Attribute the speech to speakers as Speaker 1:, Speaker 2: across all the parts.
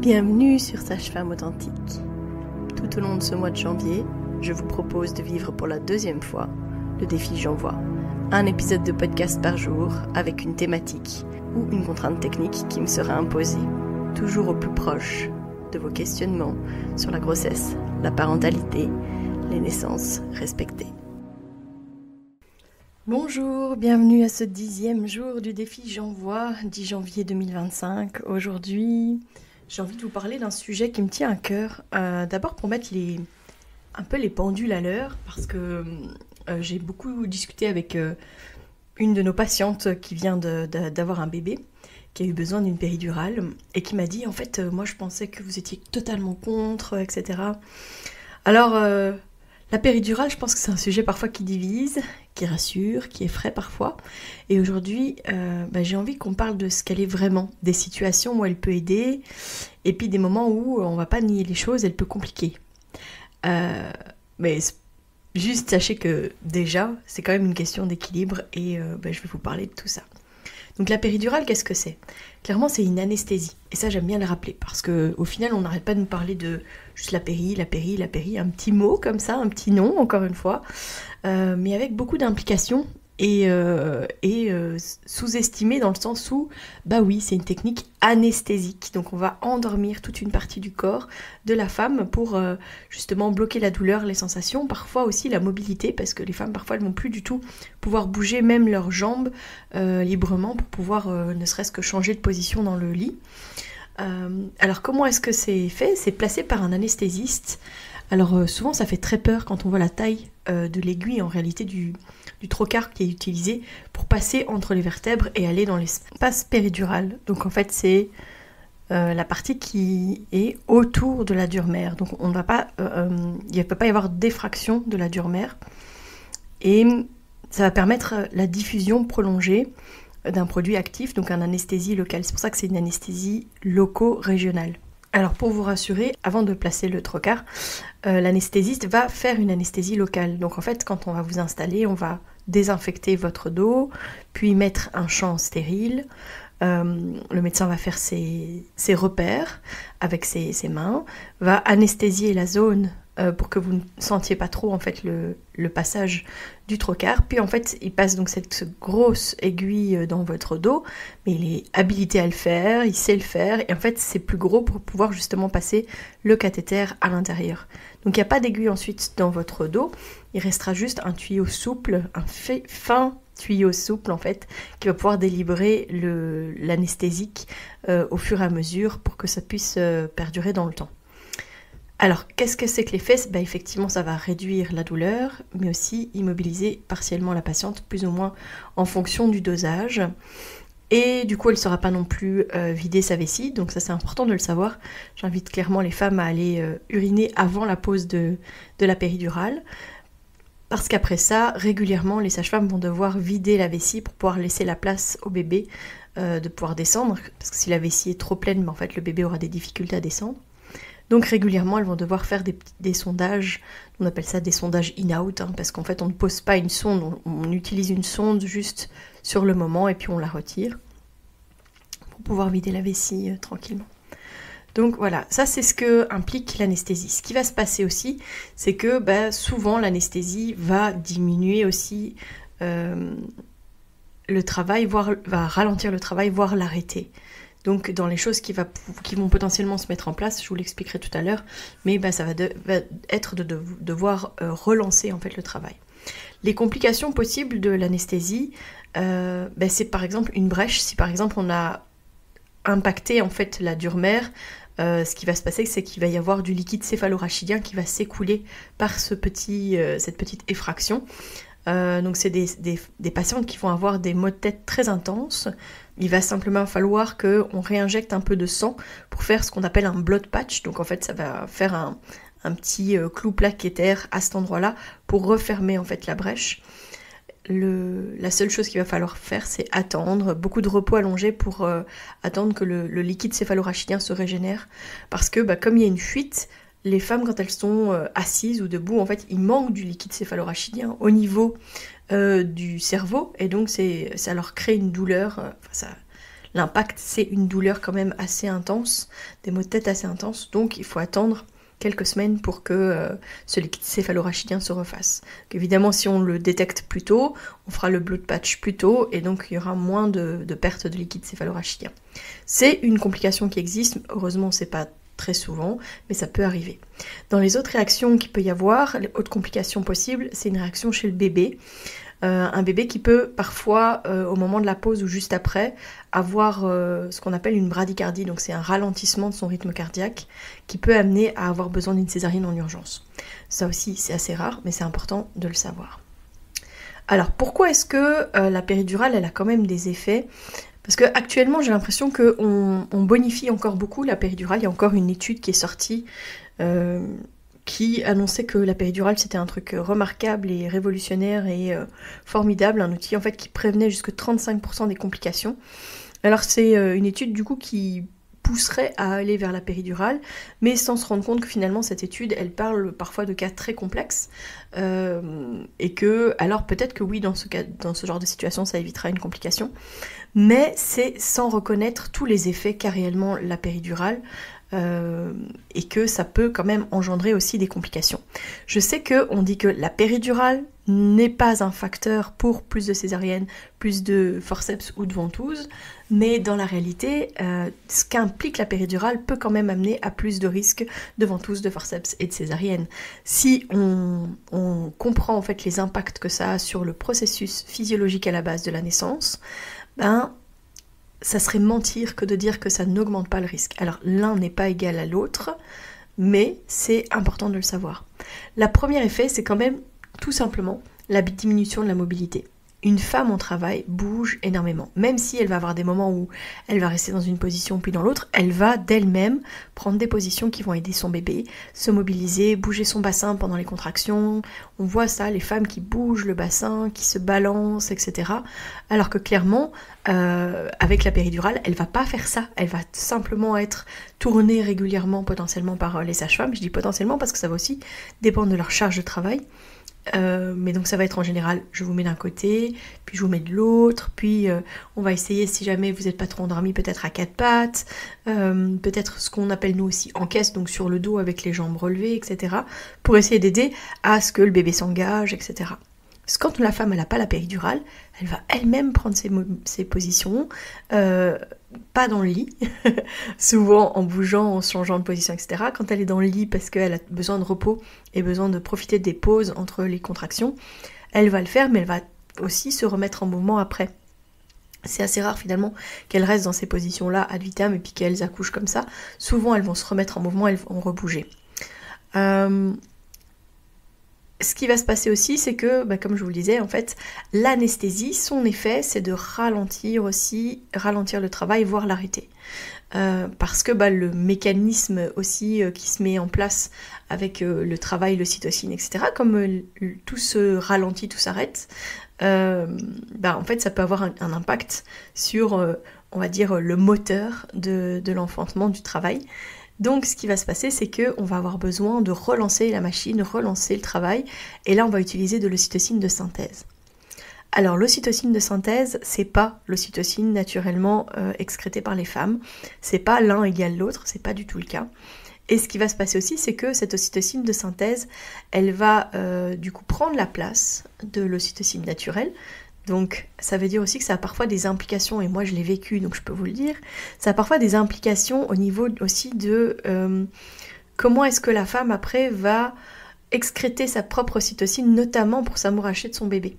Speaker 1: Bienvenue sur Sage-Femme Authentique. Tout au long de ce mois de janvier, je vous propose de vivre pour la deuxième fois le défi J'envoie. Un épisode de podcast par jour avec une thématique ou une contrainte technique qui me sera imposée, toujours au plus proche de vos questionnements sur la grossesse, la parentalité, les naissances respectées. Bonjour, bienvenue à ce 10e jour du défi J'envoie, 10 janvier 2025. Aujourd'hui, j'ai envie de vous parler d'un sujet qui me tient à cœur. D'abord pour mettre un peu les pendules à l'heure, parce que j'ai beaucoup discuté avec une de nos patientes qui vient d'avoir un bébé, qui a eu besoin d'une péridurale, et qui m'a dit, en fait, moi je pensais que vous étiez totalement contre, etc. Alors, la péridurale, je pense que c'est un sujet parfois qui divise, qui rassure, qui effraie parfois. Et aujourd'hui, j'ai envie qu'on parle de ce qu'elle est vraiment, des situations où elle peut aider, et puis des moments où on va pas nier les choses, elle peut compliquer. Mais juste sachez que déjà, c'est quand même une question d'équilibre, et je vais vous parler de tout ça. Donc la péridurale, qu'est-ce que c'est ? Clairement, c'est une anesthésie. Et ça, j'aime bien le rappeler, parce qu'au final, on n'arrête pas de nous parler de juste la péri, un petit mot comme ça, un petit nom, encore une fois, mais avec beaucoup d'implications et sous-estimé dans le sens où, oui, c'est une technique anesthésique. Donc on va endormir toute une partie du corps de la femme pour justement bloquer la douleur, les sensations, parfois aussi la mobilité, parce que les femmes, parfois, elles vont plus du tout pouvoir bouger même leurs jambes librement pour pouvoir ne serait-ce que changer de position dans le lit. Alors comment est-ce que c'est fait ? C'est placé par un anesthésiste. Alors souvent ça fait très peur quand on voit la taille de l'aiguille en réalité du trocar qui est utilisé pour passer entre les vertèbres et aller dans l'espace péridural. Donc en fait c'est la partie qui est autour de la dure mère. Donc on ne va pas, il ne peut pas y avoir d'effraction de la dure mère. Et ça va permettre la diffusion prolongée d'un produit actif, donc un anesthésie locale. C'est pour ça que c'est une anesthésie loco-régionale. Alors pour vous rassurer, avant de placer le trocar, l'anesthésiste va faire une anesthésie locale. Donc en fait, quand on va vous installer, on va désinfecter votre dos, puis mettre un champ stérile. Le médecin va faire ses repères avec ses mains, va anesthésier la zone pour que vous ne sentiez pas trop en fait le passage du trocar. Puis en fait, il passe donc cette grosse aiguille dans votre dos, mais il est habilité à le faire, il sait le faire, et en fait c'est plus gros pour pouvoir justement passer le cathéter à l'intérieur. Donc il n'y a pas d'aiguille ensuite dans votre dos, il restera juste un tuyau souple, un fin tuyau souple en fait, qui va pouvoir délivrer l'anesthésique au fur et à mesure pour que ça puisse perdurer dans le temps. Alors, qu'est-ce que c'est que l'effet ? Effectivement, ça va réduire la douleur, mais aussi immobiliser partiellement la patiente, plus ou moins en fonction du dosage. Et du coup, elle ne saura pas non plus vider sa vessie, donc ça c'est important de le savoir. J'invite clairement les femmes à aller uriner avant la pose de la péridurale, parce qu'après ça, régulièrement, les sages-femmes vont devoir vider la vessie pour pouvoir laisser la place au bébé de pouvoir descendre, parce que si la vessie est trop pleine, en fait, le bébé aura des difficultés à descendre. Donc régulièrement, elles vont devoir faire des sondages, on appelle ça des sondages in-out, parce qu'en fait on ne pose pas une sonde, on utilise une sonde juste sur le moment et puis on la retire pour pouvoir vider la vessie tranquillement. Donc voilà, ça c'est ce que implique l'anesthésie. Ce qui va se passer aussi, c'est que souvent l'anesthésie va diminuer aussi le travail, voire va ralentir le travail, voire l'arrêter. Donc dans les choses qui vont potentiellement se mettre en place, je vous l'expliquerai tout à l'heure, mais ça va être de devoir relancer en fait le travail. Les complications possibles de l'anesthésie, c'est par exemple une brèche. Si par exemple on a impacté en fait la dure mère, ce qui va se passer, c'est qu'il va y avoir du liquide céphalorachidien qui va s'écouler par cette petite effraction. Donc c'est des patientes qui vont avoir des maux de tête très intenses. Il va simplement falloir qu'on réinjecte un peu de sang pour faire ce qu'on appelle un blood patch. Donc en fait ça va faire un petit clou plaquettaire à cet endroit-là pour refermer en fait la brèche. La seule chose qu'il va falloir faire, c'est attendre, beaucoup de repos allongé pour attendre que le liquide céphalorachidien se régénère. Parce que comme il y a une fuite, les femmes, quand elles sont assises ou debout, en fait, il manque du liquide céphalorachidien au niveau du cerveau, et donc ça leur crée une douleur. l'impact c'est une douleur quand même assez intense, des maux de tête assez intenses, donc il faut attendre quelques semaines pour que ce liquide céphalorachidien se refasse. Donc, évidemment, si on le détecte plus tôt, on fera le blood patch plus tôt et donc il y aura moins de perte de liquide céphalorachidien. C'est une complication qui existe, heureusement c'est pas très souvent, mais ça peut arriver. Dans les autres réactions qu'il peut y avoir, les autres complications possibles, c'est une réaction chez le bébé. Un bébé qui peut parfois, au moment de la pause ou juste après, avoir ce qu'on appelle une bradycardie, donc c'est un ralentissement de son rythme cardiaque qui peut amener à avoir besoin d'une césarienne en urgence. Ça aussi c'est assez rare, mais c'est important de le savoir. Alors pourquoi est-ce que la péridurale elle a quand même des effets ? Parce que actuellement j'ai l'impression qu'on bonifie encore beaucoup la péridurale. Il y a encore une étude qui est sortie qui annonçait que la péridurale c'était un truc remarquable et révolutionnaire et formidable, un outil en fait qui prévenait jusque 35% des complications. Alors c'est une étude du coup qui pousserait à aller vers la péridurale, mais sans se rendre compte que finalement cette étude elle parle parfois de cas très complexes et que alors peut-être que oui dans ce genre de situation ça évitera une complication, mais c'est sans reconnaître tous les effets qu'a réellement la péridurale. Et que ça peut quand même engendrer aussi des complications. Je sais qu'on dit que la péridurale n'est pas un facteur pour plus de césarienne, plus de forceps ou de ventouse, mais dans la réalité, ce qu'implique la péridurale peut quand même amener à plus de risques de ventouse, de forceps et de césarienne. Si on comprend en fait les impacts que ça a sur le processus physiologique à la base de la naissance, ben ça serait mentir que de dire que ça n'augmente pas le risque. Alors l'un n'est pas égal à l'autre, mais c'est important de le savoir. Le premier effet, c'est quand même tout simplement la diminution de la mobilité. Une femme en travail bouge énormément. Même si elle va avoir des moments où elle va rester dans une position puis dans l'autre, elle va d'elle-même prendre des positions qui vont aider son bébé, se mobiliser, bouger son bassin pendant les contractions. On voit ça, les femmes qui bougent le bassin, qui se balancent, etc. Alors que clairement, avec la péridurale, elle va pas faire ça. Elle va simplement être tournée régulièrement potentiellement par les sages-femmes. Je dis potentiellement parce que ça va aussi dépendre de leur charge de travail. Mais donc ça va être en général, je vous mets d'un côté, puis je vous mets de l'autre, puis on va essayer, si jamais vous n'êtes pas trop endormi, peut-être à quatre pattes, peut-être ce qu'on appelle nous aussi en caisse, donc sur le dos avec les jambes relevées, etc. pour essayer d'aider à ce que le bébé s'engage, etc. Parce que quand la femme n'a pas la péridurale, elle va elle-même prendre ses positions, pas dans le lit, souvent en bougeant, en changeant de position, etc. Quand elle est dans le lit parce qu'elle a besoin de repos et besoin de profiter des pauses entre les contractions, elle va le faire, mais elle va aussi se remettre en mouvement après. C'est assez rare finalement qu'elles restent dans ces positions-là ad vitam et puis qu'elles accouchent comme ça. Souvent elles vont se remettre en mouvement, elles vont rebouger. Ce qui va se passer aussi, c'est que, comme je vous le disais, en fait, l'anesthésie, son effet, c'est de ralentir le travail, voire l'arrêter. Parce que le mécanisme aussi qui se met en place avec le travail, l'ocytocine, etc., comme tout se ralentit, tout s'arrête, en fait, ça peut avoir un impact sur, on va dire, le moteur de l'enfantement du travail. Donc ce qui va se passer, c'est qu'on va avoir besoin de relancer la machine, relancer le travail, et là on va utiliser de l'ocytocine de synthèse. Alors l'ocytocine de synthèse, c'est pas l'ocytocine naturellement excrétée par les femmes, c'est pas l'un égal l'autre, c'est pas du tout le cas. Et ce qui va se passer aussi, c'est que cette ocytocine de synthèse, elle va du coup prendre la place de l'ocytocine naturelle. Donc ça veut dire aussi que ça a parfois des implications, et moi je l'ai vécu donc je peux vous le dire, ça a parfois des implications au niveau aussi de comment est-ce que la femme après va excréter sa propre ocytocine, notamment pour s'amouracher de son bébé.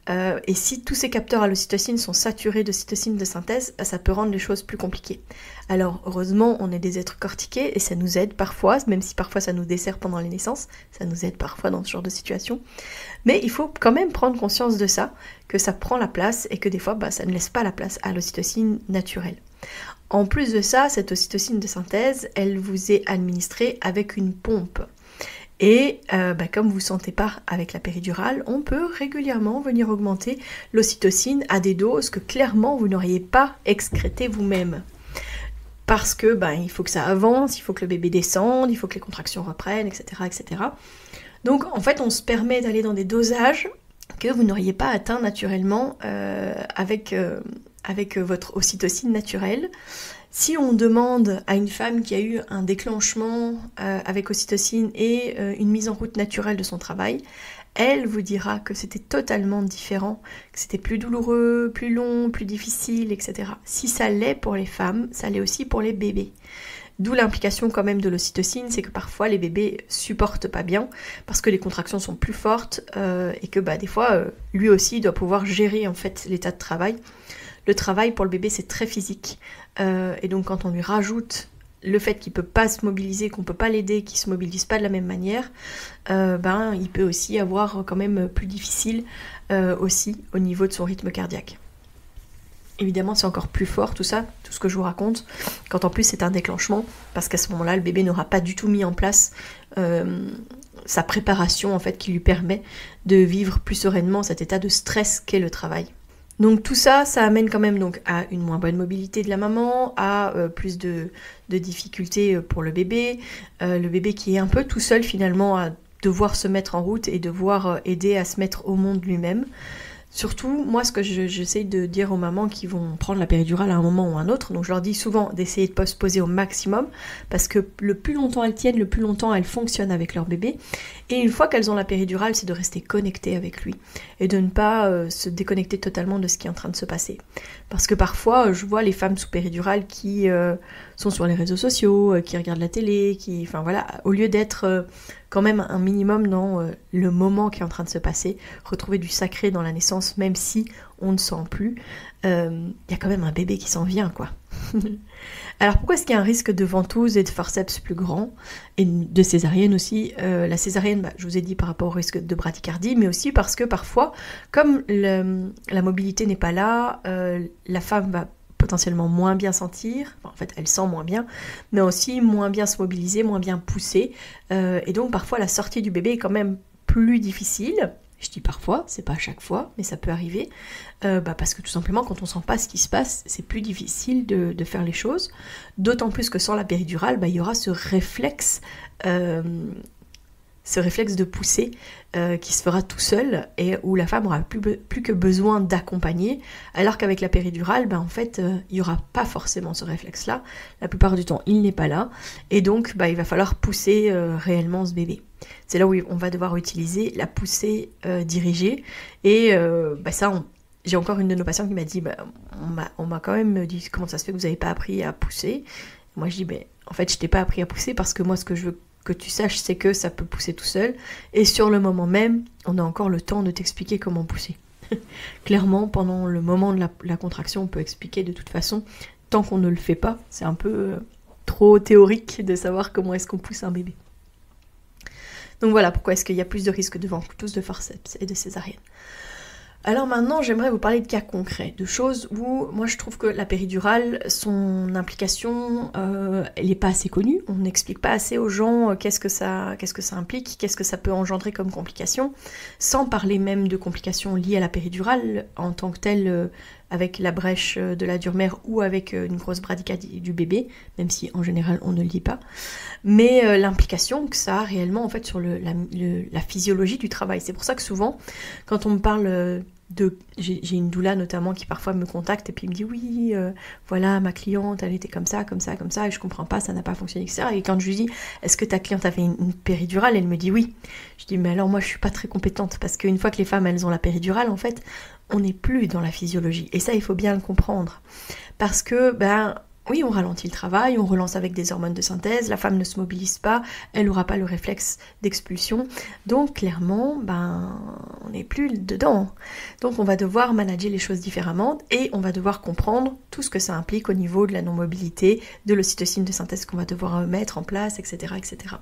Speaker 1: Et si tous ces capteurs à l'ocytocine sont saturés d'ocytocine de synthèse, ça peut rendre les choses plus compliquées. Alors heureusement on est des êtres cortiqués et ça nous aide parfois, même si parfois ça nous dessert pendant les naissances, ça nous aide parfois dans ce genre de situation. Mais il faut quand même prendre conscience de ça, que ça prend la place et que des fois ça ne laisse pas la place à l'ocytocine naturelle. En plus de ça, cette ocytocine de synthèse, elle vous est administrée avec une pompe. Et comme vous ne sentez pas avec la péridurale, on peut régulièrement venir augmenter l'ocytocine à des doses que clairement vous n'auriez pas excrétées vous-même. Parce que il faut que ça avance, il faut que le bébé descende, il faut que les contractions reprennent, etc. etc. Donc en fait on se permet d'aller dans des dosages que vous n'auriez pas atteint naturellement avec avec votre ocytocine naturelle. Si on demande à une femme qui a eu un déclenchement avec ocytocine et une mise en route naturelle de son travail, elle vous dira que c'était totalement différent, que c'était plus douloureux, plus long, plus difficile, etc. Si ça l'est pour les femmes, ça l'est aussi pour les bébés. D'où l'implication quand même de l'ocytocine, c'est que parfois les bébés supportent pas bien parce que les contractions sont plus fortes et que des fois lui aussi doit pouvoir gérer en fait l'état de travail. Le travail pour le bébé c'est très physique et donc quand on lui rajoute le fait qu'il peut pas se mobiliser, qu'on peut pas l'aider, qu'il se mobilise pas de la même manière, il peut aussi avoir quand même plus difficile aussi au niveau de son rythme cardiaque. Évidemment, c'est encore plus fort tout ça, tout ce que je vous raconte, quand en plus c'est un déclenchement, parce qu'à ce moment-là, le bébé n'aura pas du tout mis en place sa préparation en fait qui lui permet de vivre plus sereinement cet état de stress qu'est le travail. Donc tout ça, ça amène quand même donc à une moins bonne mobilité de la maman, à plus de difficultés pour le bébé qui est un peu tout seul finalement à devoir se mettre en route et devoir aider à se mettre au monde lui-même. Surtout, moi, ce que j'essaye de dire aux mamans qui vont prendre la péridurale à un moment ou à un autre, donc je leur dis souvent d'essayer de postposer au maximum, parce que le plus longtemps elles tiennent, le plus longtemps elles fonctionnent avec leur bébé. Et une fois qu'elles ont la péridurale, c'est de rester connectées avec lui, et de ne pas se déconnecter totalement de ce qui est en train de se passer. Parce que parfois, je vois les femmes sous péridurale qui sont sur les réseaux sociaux, qui regardent la télé, au lieu d'être quand même un minimum dans le moment qui est en train de se passer, retrouver du sacré dans la naissance, même si on ne sent plus, y a quand même un bébé qui s'en vient, quoi. Alors pourquoi est-ce qu'il y a un risque de ventouse et de forceps plus grand, et de césarienne aussi? La césarienne, je vous ai dit par rapport au risque de bradycardie, mais aussi parce que parfois, comme la mobilité n'est pas là, la femme va potentiellement moins bien sentir, en fait elle sent moins bien, mais aussi moins bien se mobiliser, moins bien pousser, et donc parfois la sortie du bébé est quand même plus difficile. Je dis parfois, c'est pas à chaque fois, mais ça peut arriver, parce que tout simplement quand on sent pas ce qui se passe, c'est plus difficile de faire les choses, d'autant plus que sans la péridurale, il y aura ce réflexe de pousser qui se fera tout seul et où la femme aura plus que besoin d'accompagner, alors qu'avec la péridurale, en fait, il n'y aura pas forcément ce réflexe-là. La plupart du temps, il n'est pas là et donc il va falloir pousser réellement ce bébé. C'est là où on va devoir utiliser la poussée dirigée et j'ai encore une de nos patientes qui m'a dit on m'a quand même dit comment ça se fait que vous n'avez pas appris à pousser. Moi je dis en fait je t'ai pas appris à pousser parce que moi ce que je veux que tu saches, c'est que ça peut pousser tout seul. Et sur le moment même, on a encore le temps de t'expliquer comment pousser. Clairement, pendant le moment de la contraction, on peut expliquer de toute façon. Tant qu'on ne le fait pas, c'est un peu trop théorique de savoir comment est-ce qu'on pousse un bébé. Donc voilà, pourquoi est-ce qu'il y a plus de risques de ventouse, de forceps et de césarienne. Alors maintenant, j'aimerais vous parler de cas concrets, de choses où moi je trouve que la péridurale, son implication, elle n'est pas assez connue. On n'explique pas assez aux gens qu'est-ce que ça implique, qu'est-ce que ça peut engendrer comme complications, sans parler même de complications liées à la péridurale en tant que telle, avec la brèche de la dure-mère ou avec une grosse bradycardie du bébé, même si en général on ne le dit pas. Mais l'implication que ça a réellement en fait sur la physiologie du travail. C'est pour ça que souvent, quand on me parle j'ai une doula notamment qui parfois me contacte et puis me dit oui, voilà, ma cliente, elle était comme ça, et je comprends pas, ça n'a pas fonctionné, etc. Et quand je lui dis, est-ce que ta cliente avait une péridurale, elle me dit oui. Je dis, mais alors moi je suis pas très compétente, parce qu'une fois que les femmes elles ont la péridurale, en fait, on n'est plus dans la physiologie. Et ça, il faut bien le comprendre. Parce que, oui, on ralentit le travail, on relance avec des hormones de synthèse, la femme ne se mobilise pas, elle n'aura pas le réflexe d'expulsion. Donc, clairement, on n'est plus dedans. Donc, on va devoir manager les choses différemment et on va devoir comprendre tout ce que ça implique au niveau de la non-mobilité, de l'ocytocine de synthèse qu'on va devoir mettre en place, etc., etc.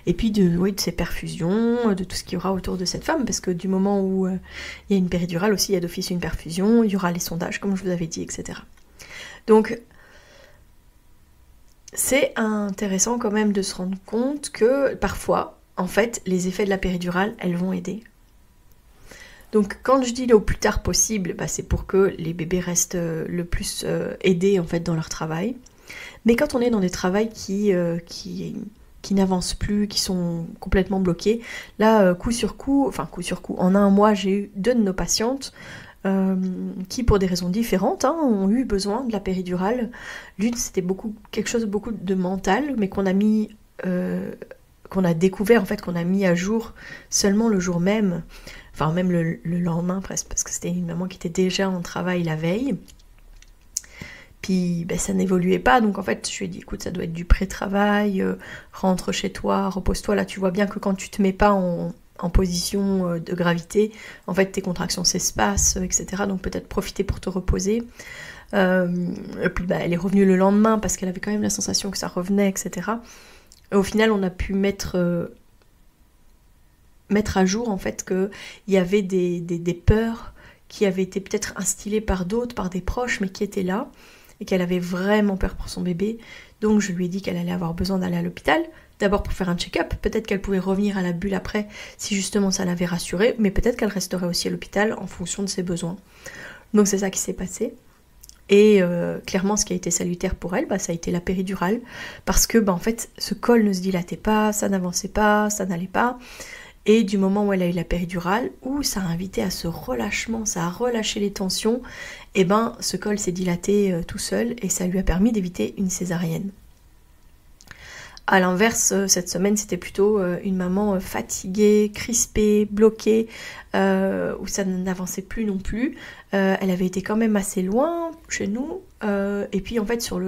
Speaker 1: Et puis de ces perfusions, de tout ce qu'il y aura autour de cette femme, parce que du moment où il y a une péridurale aussi, il y a d'office une perfusion, il y aura les sondages, comme je vous avais dit, etc. Donc, c'est intéressant quand même de se rendre compte que parfois, en fait, les effets de la péridurale, elles vont aider. Donc quand je dis le plus tard possible, c'est pour que les bébés restent le plus aidés en fait dans leur travail. Mais quand on est dans des travails qui n'avancent plus, qui sont complètement bloqués, là coup sur coup, en un mois j'ai eu 2 de nos patientes qui, pour des raisons différentes, ont eu besoin de la péridurale. L'une, c'était quelque chose beaucoup de mental, mais qu'on a découvert, en fait, qu'on a mis à jour seulement le jour même, enfin même le lendemain presque, parce que c'était une maman qui était déjà en travail la veille. Puis ça n'évoluait pas, donc en fait je lui ai dit écoute, ça doit être du pré-travail, rentre chez toi, repose-toi. Là tu vois bien que quand tu te mets pas en position de gravité, en fait tes contractions s'espacent, etc. Donc peut-être profiter pour te reposer. Et puis elle est revenue le lendemain parce qu'elle avait quand même la sensation que ça revenait, etc. Et au final on a pu mettre à jour en fait qu'il y avait des peurs qui avaient été peut-être instillées par d'autres, par des proches, mais qui étaient là, et qu'elle avait vraiment peur pour son bébé. Donc je lui ai dit qu'elle allait avoir besoin d'aller à l'hôpital, d'abord pour faire un check-up, peut-être qu'elle pouvait revenir à la bulle après, si justement ça l'avait rassurée, mais peut-être qu'elle resterait aussi à l'hôpital en fonction de ses besoins. Donc c'est ça qui s'est passé. Et clairement, ce qui a été salutaire pour elle, ça a été la péridurale, parce que en fait, ce col ne se dilatait pas, ça n'avançait pas, ça n'allait pas. Et du moment où elle a eu la péridurale, où ça a invité à ce relâchement, ça a relâché les tensions, et ce col s'est dilaté tout seul et ça lui a permis d'éviter une césarienne. À l'inverse, cette semaine, c'était plutôt une maman fatiguée, crispée, bloquée, où ça n'avançait plus non plus. Elle avait été quand même assez loin chez nous. Et puis en fait, sur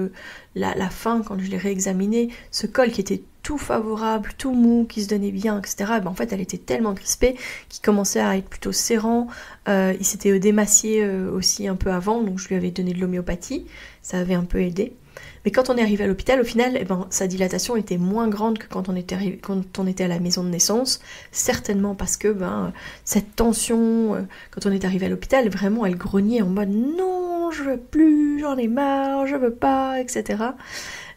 Speaker 1: la fin, quand je l'ai réexaminée, ce col qui était tout favorable, tout mou, qui se donnait bien, etc. En fait, elle était tellement crispée qu'il commençait à être plutôt serrant. Il s'était démacié aussi un peu avant, donc je lui avais donné de l'homéopathie. Ça avait un peu aidé. Mais quand on est arrivé à l'hôpital, au final, sa dilatation était moins grande que quand on était à la maison de naissance. Certainement parce que cette tension, quand on est arrivé à l'hôpital, vraiment, elle grognait en mode « Non, je veux plus, j'en ai marre, je veux pas, etc. »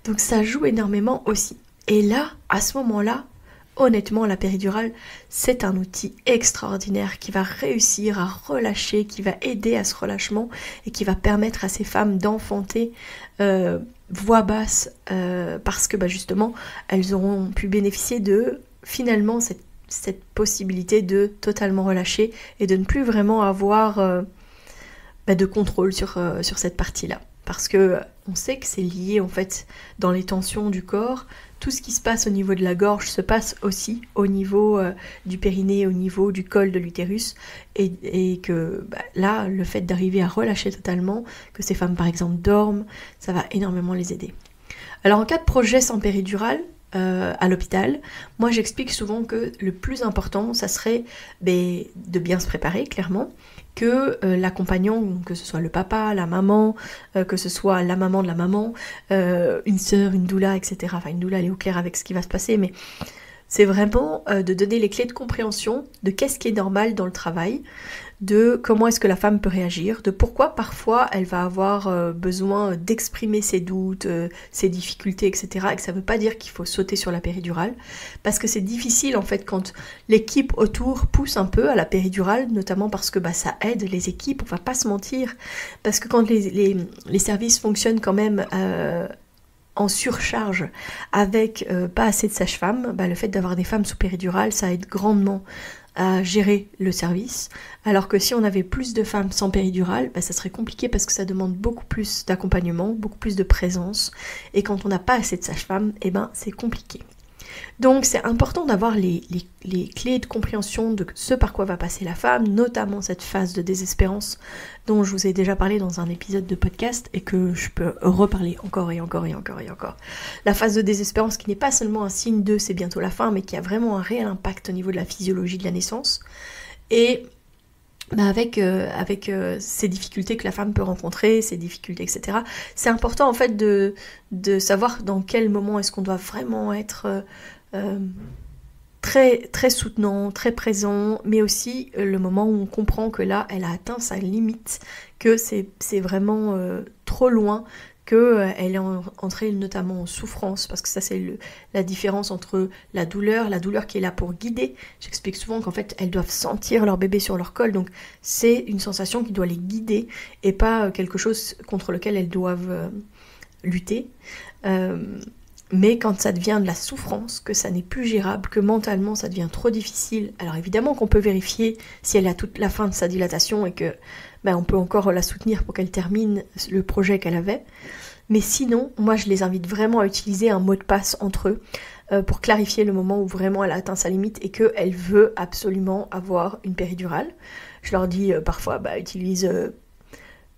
Speaker 1: Donc ça joue énormément aussi. Et là, à ce moment-là, honnêtement, la péridurale, c'est un outil extraordinaire qui va réussir à relâcher, qui va aider à ce relâchement et qui va permettre à ces femmes d'enfanter voix basse parce que justement, elles auront pu bénéficier de finalement cette possibilité de totalement relâcher et de ne plus vraiment avoir de contrôle sur cette partie-là. Parce que on sait que c'est lié en fait dans les tensions du corps. Tout ce qui se passe au niveau de la gorge se passe aussi au niveau du périnée, au niveau du col de l'utérus. Et que là, le fait d'arriver à relâcher totalement, que ces femmes par exemple dorment, ça va énormément les aider. Alors en cas de projet sans péridurale, à l'hôpital, moi j'explique souvent que le plus important, ça serait de bien se préparer, clairement, que l'accompagnant, que ce soit le papa, la maman, que ce soit la maman de la maman, une sœur, une doula, etc. Enfin, une doula, elle est au clair avec ce qui va se passer, mais c'est vraiment de donner les clés de compréhension de qu'est-ce qui est normal dans le travail, de comment est-ce que la femme peut réagir, de pourquoi parfois elle va avoir besoin d'exprimer ses doutes, ses difficultés, etc. Et que ça ne veut pas dire qu'il faut sauter sur la péridurale, parce que c'est difficile en fait quand l'équipe autour pousse un peu à la péridurale, notamment parce que ça aide les équipes, on va pas se mentir, parce que quand les services fonctionnent quand même en surcharge avec pas assez de sages-femmes, le fait d'avoir des femmes sous péridurale, ça aide grandement à gérer le service, alors que si on avait plus de femmes sans péridurale, ça serait compliqué parce que ça demande beaucoup plus d'accompagnement, beaucoup plus de présence, et quand on n'a pas assez de sages-femmes, c'est compliqué. Donc c'est important d'avoir les clés de compréhension de ce par quoi va passer la femme, notamment cette phase de désespérance dont je vous ai déjà parlé dans un épisode de podcast et que je peux reparler encore et encore et encore et encore. La phase de désespérance qui n'est pas seulement un signe de c'est bientôt la fin, mais qui a vraiment un réel impact au niveau de la physiologie de la naissance. Et avec ces difficultés que la femme peut rencontrer, ces difficultés, etc. C'est important en fait de savoir dans quel moment est-ce qu'on doit vraiment être très, très soutenant, très présent, mais aussi le moment où on comprend que là, elle a atteint sa limite, que c'est vraiment trop loin, qu'elle est entrée notamment en souffrance, parce que ça c'est la différence entre la douleur qui est là pour guider. J'explique souvent qu'en fait elles doivent sentir leur bébé sur leur col, donc c'est une sensation qui doit les guider et pas quelque chose contre lequel elles doivent lutter. Mais quand ça devient de la souffrance, que ça n'est plus gérable, que mentalement ça devient trop difficile, alors évidemment qu'on peut vérifier si elle a toute la fin de sa dilatation et que on peut encore la soutenir pour qu'elle termine le projet qu'elle avait. Mais sinon, moi je les invite vraiment à utiliser un mot de passe entre eux pour clarifier le moment où vraiment elle a atteint sa limite et qu'elle veut absolument avoir une péridurale. Je leur dis parfois, utilise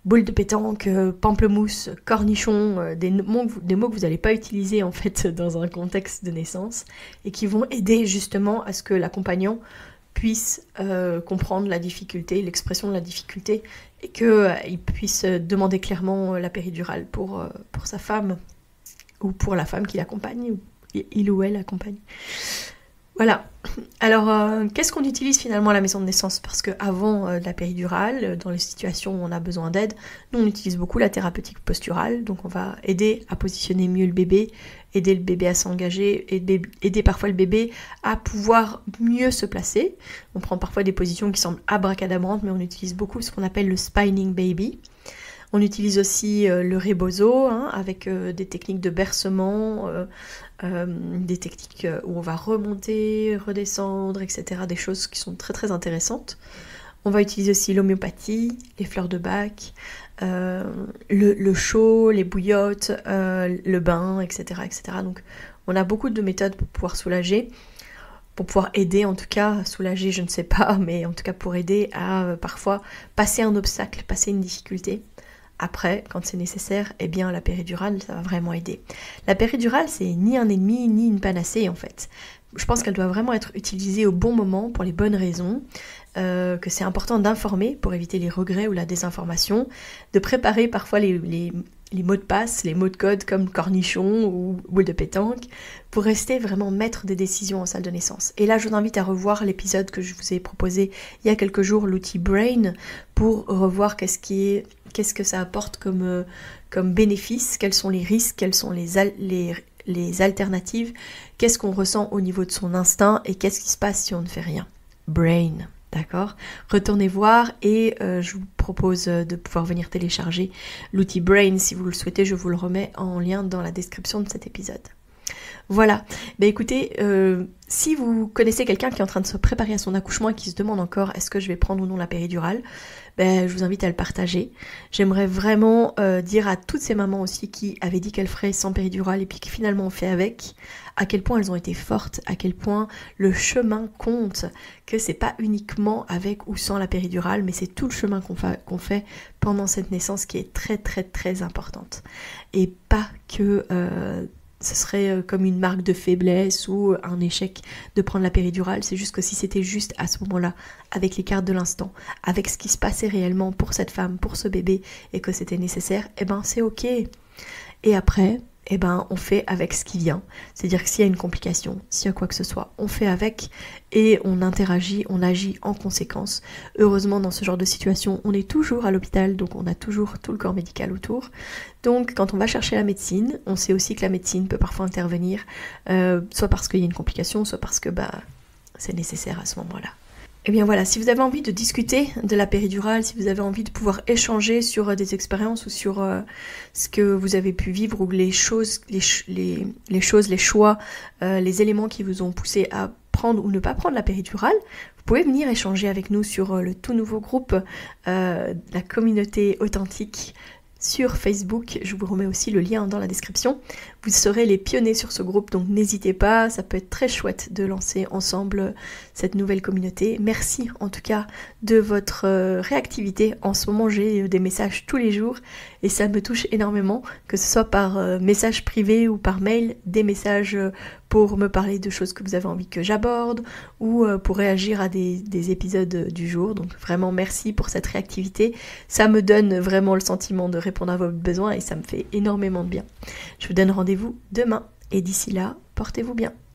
Speaker 1: boule de pétanque, pamplemousse, cornichon, des mots que vous n'allez pas utiliser en fait dans un contexte de naissance et qui vont aider justement à ce que l'accompagnant puisse comprendre la difficulté, l'expression de la difficulté et qu'il puisse demander clairement la péridurale pour sa femme ou pour la femme qui l'accompagne, ou il ou elle accompagne. Voilà. Alors, qu'est-ce qu'on utilise finalement à la maison de naissance? Parce qu'avant la péridurale, dans les situations où on a besoin d'aide, nous on utilise beaucoup la thérapeutique posturale, donc on va aider à positionner mieux le bébé, aider le bébé à s'engager, aider parfois le bébé à pouvoir mieux se placer. On prend parfois des positions qui semblent abracadabrantes, mais on utilise beaucoup ce qu'on appelle le spinning baby. On utilise aussi le rebozo avec des techniques de bercement, des techniques où on va remonter, redescendre, etc. Des choses qui sont très très intéressantes. On va utiliser aussi l'homéopathie, les fleurs de Bach, le chaud, les bouillottes, le bain, etc., etc. Donc on a beaucoup de méthodes pour pouvoir soulager, pour pouvoir aider en tout cas, soulager je ne sais pas, mais en tout cas pour aider à parfois passer un obstacle, passer une difficulté. Après, quand c'est nécessaire, eh bien la péridurale, ça va vraiment aider. La péridurale, c'est ni un ennemi, ni une panacée en fait. Je pense qu'elle doit vraiment être utilisée au bon moment, pour les bonnes raisons, que c'est important d'informer pour éviter les regrets ou la désinformation, de préparer parfois les mots de passe, les mots de code comme cornichon ou boule de pétanque, pour rester vraiment maître des décisions en salle de naissance. Et là, je vous invite à revoir l'épisode que je vous ai proposé il y a quelques jours, l'outil Brain, pour revoir qu'est-ce que ça apporte comme bénéfice, quels sont les risques, quelles sont les alternatives, qu'est-ce qu'on ressent au niveau de son instinct et qu'est-ce qui se passe si on ne fait rien. Brain. D'accord? Retournez voir et je vous propose de pouvoir venir télécharger l'outil Brain si vous le souhaitez. Je vous le remets en lien dans la description de cet épisode. Voilà. Écoutez, si vous connaissez quelqu'un qui est en train de se préparer à son accouchement et qui se demande encore est-ce que je vais prendre ou non la péridurale, je vous invite à le partager. J'aimerais vraiment dire à toutes ces mamans aussi qui avaient dit qu'elles feraient sans péridurale et puis qui finalement ont fait avec, à quel point elles ont été fortes, à quel point le chemin compte, que c'est pas uniquement avec ou sans la péridurale, mais c'est tout le chemin qu'on fait pendant cette naissance qui est très très très importante. Et pas que ce serait comme une marque de faiblesse ou un échec de prendre la péridurale, c'est juste que si c'était juste à ce moment-là, avec les cartes de l'instant, avec ce qui se passait réellement pour cette femme, pour ce bébé, et que c'était nécessaire, c'est ok. Et après, on fait avec ce qui vient. C'est-à-dire que s'il y a une complication, s'il y a quoi que ce soit, on fait avec et on interagit, on agit en conséquence. Heureusement, dans ce genre de situation, on est toujours à l'hôpital, donc on a toujours tout le corps médical autour. Donc, quand on va chercher la médecine, on sait aussi que la médecine peut parfois intervenir, soit parce qu'il y a une complication, soit parce que c'est nécessaire à ce moment-là. Et bien voilà, si vous avez envie de discuter de la péridurale, si vous avez envie de pouvoir échanger sur des expériences ou sur ce que vous avez pu vivre ou les choses, les choix, les éléments qui vous ont poussé à prendre ou ne pas prendre la péridurale, vous pouvez venir échanger avec nous sur le tout nouveau groupe, la communauté authentique sur Facebook. Je vous remets aussi le lien dans la description. Vous serez les pionniers sur ce groupe, donc n'hésitez pas, ça peut être très chouette de lancer ensemble cette nouvelle communauté. Merci en tout cas de votre réactivité. En ce moment, j'ai des messages tous les jours et ça me touche énormément, que ce soit par message privé ou par mail, des messages pour me parler de choses que vous avez envie que j'aborde ou pour réagir à des épisodes du jour. Donc vraiment merci pour cette réactivité. Ça me donne vraiment le sentiment de répondre à vos besoins et ça me fait énormément de bien. Je vous donne rendez-vous demain et d'ici là, portez-vous bien.